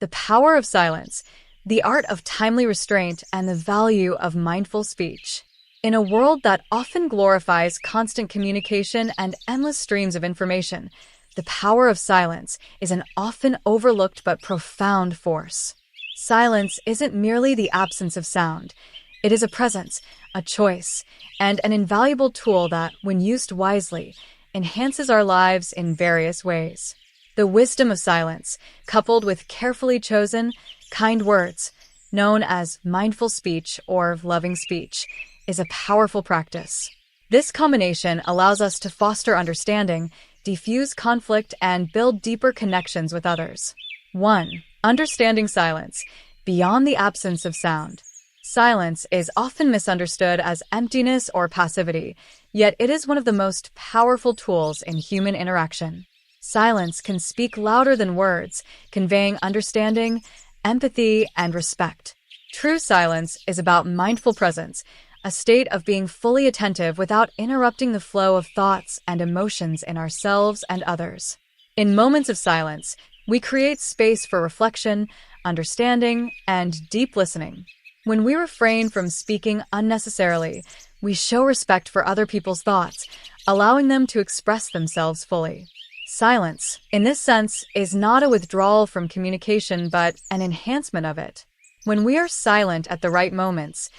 The power of silence, the art of timely restraint, and the value of mindful speech. In a world that often glorifies constant communication and endless streams of information, the power of silence is an often overlooked but profound force. Silence isn't merely the absence of sound. It is a presence, a choice, and an invaluable tool that, when used wisely, enhances our lives in various ways. The wisdom of silence, coupled with carefully chosen, kind words, known as mindful speech or loving speech, is a powerful practice. This combination allows us to foster understanding, diffuse conflict, and build deeper connections with others. 1. Understanding silence, beyond the absence of sound. Silence is often misunderstood as emptiness or passivity, yet it is one of the most powerful tools in human interaction. Silence can speak louder than words, conveying understanding, empathy, and respect. True silence is about mindful presence, a state of being fully attentive without interrupting the flow of thoughts and emotions in ourselves and others. In moments of silence, we create space for reflection, understanding, and deep listening. When we refrain from speaking unnecessarily, we show respect for other people's thoughts, allowing them to express themselves fully. Silence, in this sense, is not a withdrawal from communication but an enhancement of it. When we are silent at the right moments,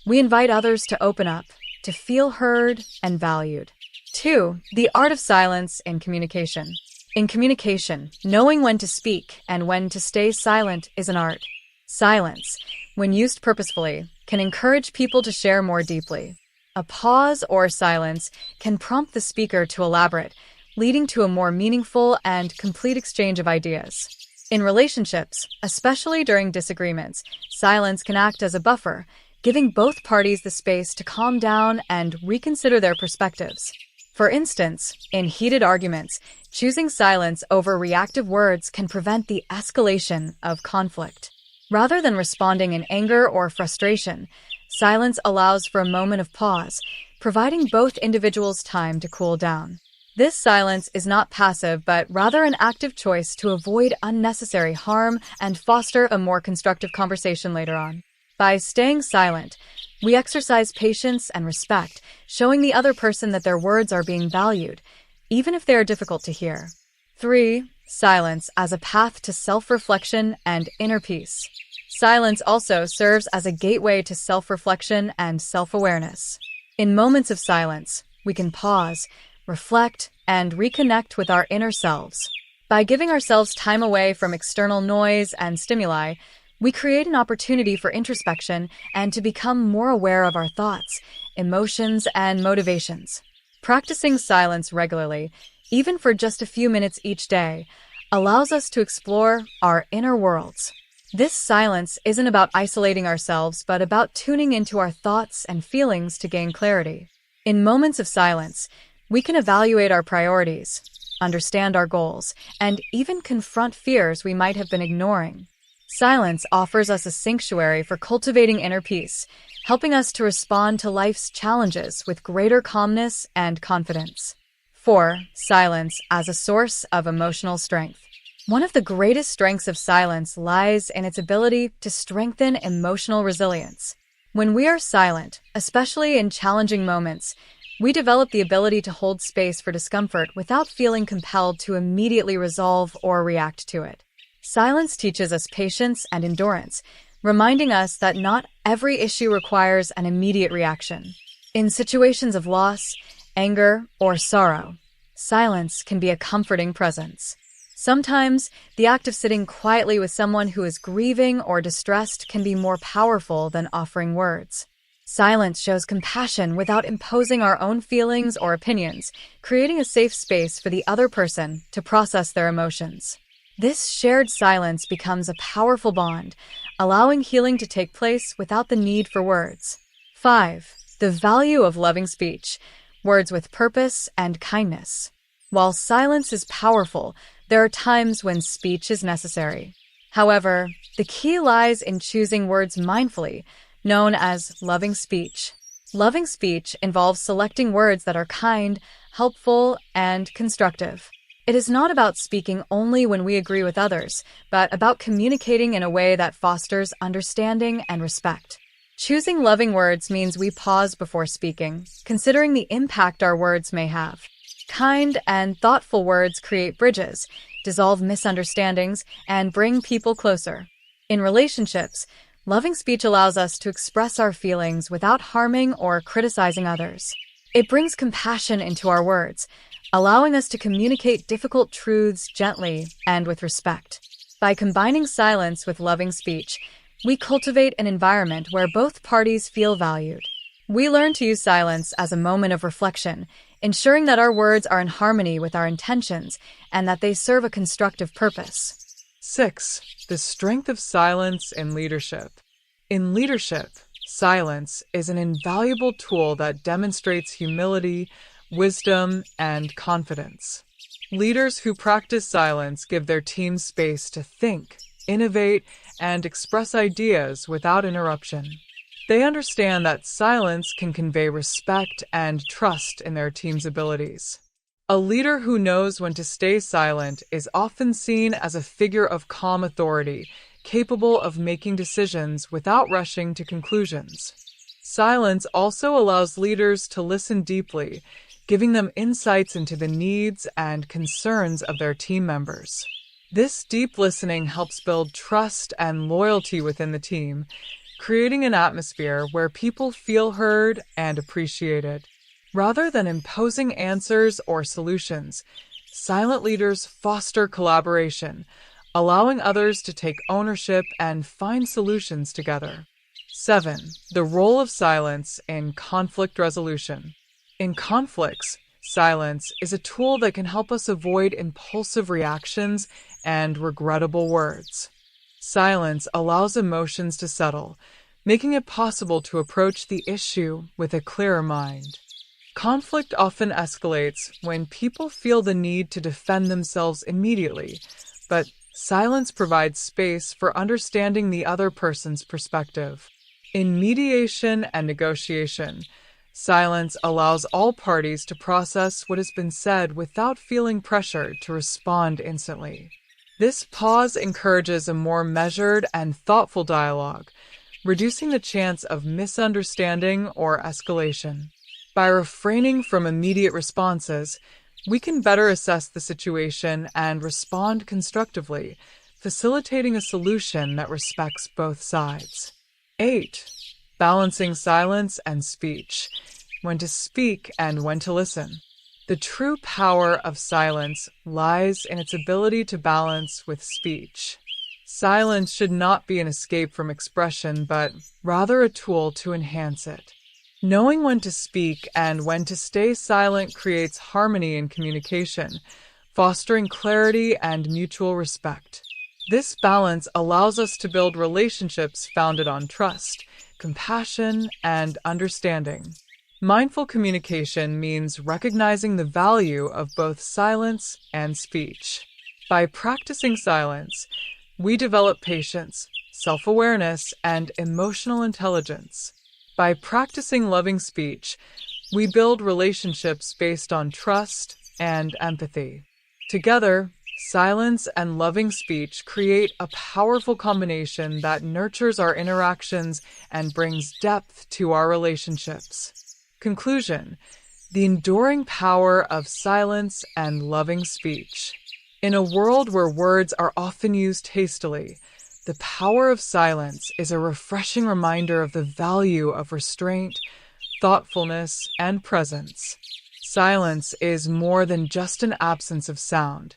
we invite others to open up, to feel heard and valued. 2. The art of silence in communication. In communication, knowing when to speak and when to stay silent is an art. Silence, when used purposefully, can encourage people to share more deeply. A pause or silence can prompt the speaker to elaborate, leading to a more meaningful and complete exchange of ideas. In relationships, especially during disagreements, silence can act as a buffer, giving both parties the space to calm down and reconsider their perspectives. For instance, in heated arguments, choosing silence over reactive words can prevent the escalation of conflict. Rather than responding in anger or frustration, silence allows for a moment of pause, providing both individuals time to cool down. This silence is not passive, but rather an active choice to avoid unnecessary harm and foster a more constructive conversation later on. By staying silent, we exercise patience and respect, showing the other person that their words are being valued, even if they are difficult to hear. 3. Silence as a path to self-reflection and inner peace. Silence also serves as a gateway to self-reflection and self-awareness. In moments of silence, we can pause, reflect, and reconnect with our inner selves. By giving ourselves time away from external noise and stimuli, we create an opportunity for introspection and to become more aware of our thoughts, emotions, and motivations. Practicing silence regularly, even for just a few minutes each day, allows us to explore our inner worlds. This silence isn't about isolating ourselves, but about tuning into our thoughts and feelings to gain clarity. In moments of silence, we can evaluate our priorities, understand our goals, and even confront fears we might have been ignoring. Silence offers us a sanctuary for cultivating inner peace, helping us to respond to life's challenges with greater calmness and confidence. 4. Silence as a source of emotional strength. One of the greatest strengths of silence lies in its ability to strengthen emotional resilience. When we are silent, especially in challenging moments, we develop the ability to hold space for discomfort without feeling compelled to immediately resolve or react to it. Silence teaches us patience and endurance, reminding us that not every issue requires an immediate reaction. In situations of loss, anger, or sorrow, silence can be a comforting presence. Sometimes, the act of sitting quietly with someone who is grieving or distressed can be more powerful than offering words. Silence shows compassion without imposing our own feelings or opinions, creating a safe space for the other person to process their emotions. This shared silence becomes a powerful bond, allowing healing to take place without the need for words. 5. The value of loving speech, words with purpose and kindness. While silence is powerful, there are times when speech is necessary. However, the key lies in choosing words mindfully, known as loving speech. Loving speech involves selecting words that are kind, helpful, and constructive. It is not about speaking only when we agree with others, but about communicating in a way that fosters understanding and respect. Choosing loving words means we pause before speaking, considering the impact our words may have. Kind and thoughtful words create bridges, dissolve misunderstandings, and bring people closer. In relationships, loving speech allows us to express our feelings without harming or criticizing others. It brings compassion into our words, allowing us to communicate difficult truths gently and with respect. By combining silence with loving speech, we cultivate an environment where both parties feel valued. We learn to use silence as a moment of reflection, ensuring that our words are in harmony with our intentions and that they serve a constructive purpose. 6. The strength of silence in leadership. In leadership, silence is an invaluable tool that demonstrates humility, wisdom, and confidence. Leaders who practice silence give their team space to think, innovate, and express ideas without interruption. They understand that silence can convey respect and trust in their team's abilities. A leader who knows when to stay silent is often seen as a figure of calm authority, capable of making decisions without rushing to conclusions. Silence also allows leaders to listen deeply, giving them insights into the needs and concerns of their team members. This deep listening helps build trust and loyalty within the team, creating an atmosphere where people feel heard and appreciated. Rather than imposing answers or solutions, silent leaders foster collaboration, allowing others to take ownership and find solutions together. 7. The role of silence in conflict resolution. In conflicts, silence is a tool that can help us avoid impulsive reactions and regrettable words. Silence allows emotions to settle, making it possible to approach the issue with a clearer mind. Conflict often escalates when people feel the need to defend themselves immediately, but silence provides space for understanding the other person's perspective. In mediation and negotiation, silence allows all parties to process what has been said without feeling pressure to respond instantly. This pause encourages a more measured and thoughtful dialogue, reducing the chance of misunderstanding or escalation. By refraining from immediate responses, we can better assess the situation and respond constructively, facilitating a solution that respects both sides. 8. Balancing silence and speech. When to speak and when to listen. The true power of silence lies in its ability to balance with speech. Silence should not be an escape from expression, but rather a tool to enhance it. Knowing when to speak and when to stay silent creates harmony in communication, fostering clarity and mutual respect. This balance allows us to build relationships founded on trust, compassion, and understanding. Mindful communication means recognizing the value of both silence and speech. By practicing silence, we develop patience, self-awareness, and emotional intelligence. By practicing loving speech, we build relationships based on trust and empathy. Together, silence and loving speech create a powerful combination that nurtures our interactions and brings depth to our relationships. Conclusion: the enduring power of silence and loving speech. In a world where words are often used hastily, the power of silence is a refreshing reminder of the value of restraint, thoughtfulness, and presence. Silence is more than just an absence of sound.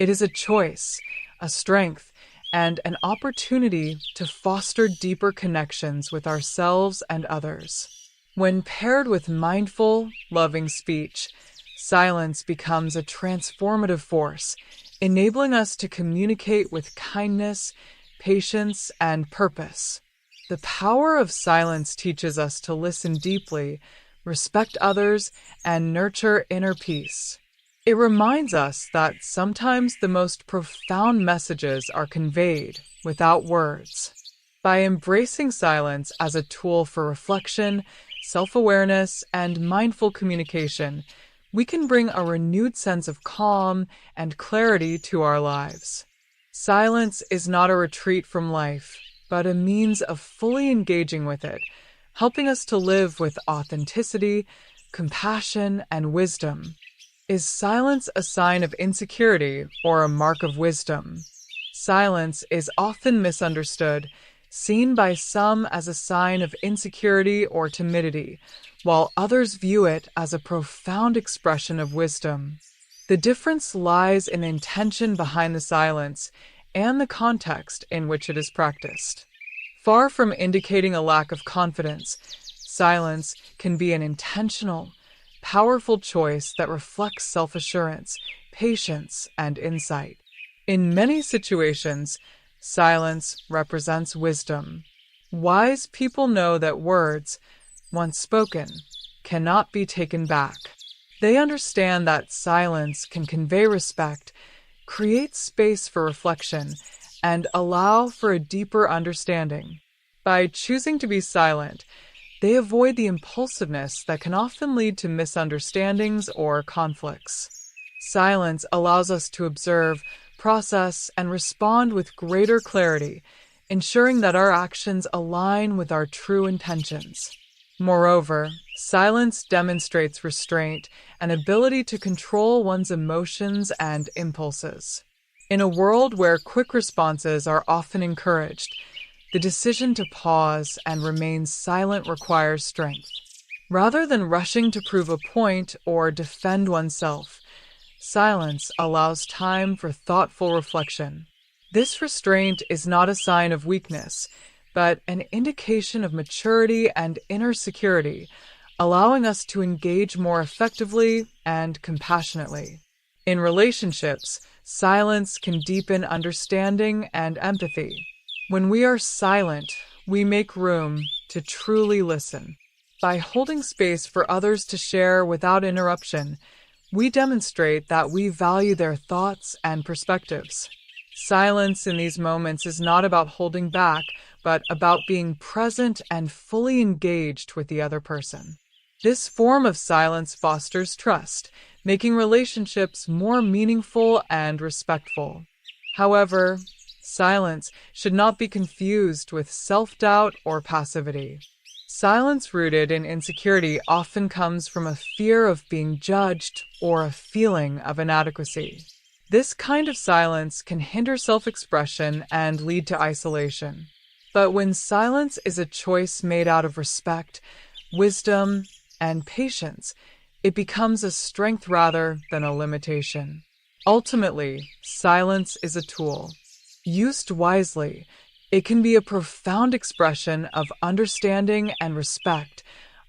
It is a choice, a strength, and an opportunity to foster deeper connections with ourselves and others. When paired with mindful, loving speech, silence becomes a transformative force, enabling us to communicate with kindness, patience, and purpose. The power of silence teaches us to listen deeply, respect others, and nurture inner peace. It reminds us that sometimes the most profound messages are conveyed without words. By embracing silence as a tool for reflection, self-awareness, and mindful communication, we can bring a renewed sense of calm and clarity to our lives. Silence is not a retreat from life, but a means of fully engaging with it, helping us to live with authenticity, compassion, and wisdom. Is silence a sign of insecurity or a mark of wisdom? Silence is often misunderstood, seen by some as a sign of insecurity or timidity, while others view it as a profound expression of wisdom. The difference lies in the intention behind the silence and the context in which it is practiced. Far from indicating a lack of confidence, silence can be an intentional, powerful choice that reflects self-assurance, patience, and insight. In many situations, silence represents wisdom. Wise people know that words, once spoken, cannot be taken back. They understand that silence can convey respect, create space for reflection, and allow for a deeper understanding. By choosing to be silent, they avoid the impulsiveness that can often lead to misunderstandings or conflicts. Silence allows us to observe, process, and respond with greater clarity, ensuring that our actions align with our true intentions. Moreover, silence demonstrates restraint and ability to control one's emotions and impulses. In a world where quick responses are often encouraged, the decision to pause and remain silent requires strength. Rather than rushing to prove a point or defend oneself, silence allows time for thoughtful reflection. This restraint is not a sign of weakness, but an indication of maturity and inner security, allowing us to engage more effectively and compassionately. In relationships, silence can deepen understanding and empathy. When we are silent, we make room to truly listen. By holding space for others to share without interruption, we demonstrate that we value their thoughts and perspectives. Silence in these moments is not about holding back, but about being present and fully engaged with the other person. This form of silence fosters trust, making relationships more meaningful and respectful. However, silence should not be confused with self-doubt or passivity. Silence rooted in insecurity often comes from a fear of being judged or a feeling of inadequacy. This kind of silence can hinder self-expression and lead to isolation. But when silence is a choice made out of respect, wisdom, and patience, it becomes a strength rather than a limitation. Ultimately, silence is a tool. Used wisely, it can be a profound expression of understanding and respect,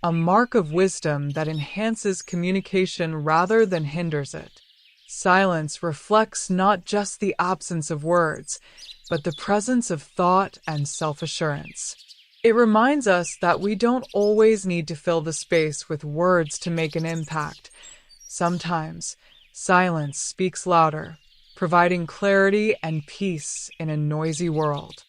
a mark of wisdom that enhances communication rather than hinders it. Silence reflects not just the absence of words, but the presence of thought and self-assurance. It reminds us that we don't always need to fill the space with words to make an impact. Sometimes, silence speaks louder, providing clarity and peace in a noisy world.